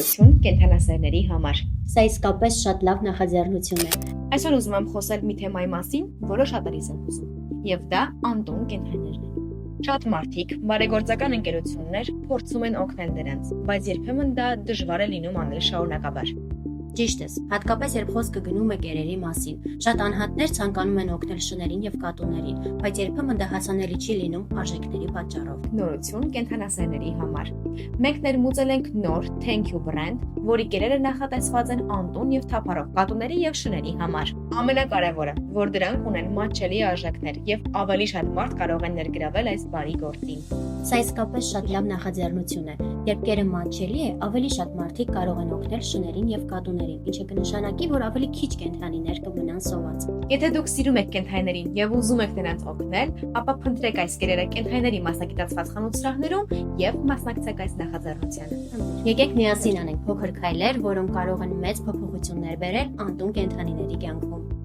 Նորություն կենդանասերների համար։ Սա իսկապես շատ լավ նախաձեռնություն է։ Այսօր ուզում եմ խոսել մի թեմայի մասին, որը շատերիս են ուզում, եւ դա անտուն կենդանիներն են։ Շատ մարդիկ, բարեգործական ընկերություններ փորձում են օգնել նրանց, բայց երբեմն դա դժվար է լինում անել շարունակաբար։ Ճիշտ ես, հատկապես երբ խոսքը գնում է կերերի մասին։ Շատ անհատներ ցանկանում են օգնել շներին եւ կատուներին, բայց երբեմն դա հասանելի չի լինում արժեքների պատճառով։ Նորություն կենդանասերների համար։ Մենք ներմուծել ենք նոր Thank You brand, որի կերերը նախատեսված են անտուն եւ թափառող կատուների եւ շների համար։ Ամենակարևորը, որ դրանք ունեն մատչելի արժեքներ եւ ավելի շատ մարդ կարող են ներգրավել այս բարի գործին։ Սա իսկապես շատ լավ նախաձեռնություն է։ Երբ կերը մատչելի է, ավելի շատ մարդիկ կարող են օգնել շներին եւ կատուներին, ինչը կնշանակի, որ ավելի քիչ կենդանիներ կմնան սոված։ Եթե դուք սիրում եք կենդանիներին եւ ուզում եք նրանց օգնել, ապա փնտրեք այս կերերը կենդանիների մասնագիտացված խանութսրահներում եւ մասնակցեք այս նախաձեռնությանը։ Եկեք միասին անենք փոքր քայլեր, որոնք կարող են մեծ փոփոխություններ բերել անտուն կենդանիների կյանքում։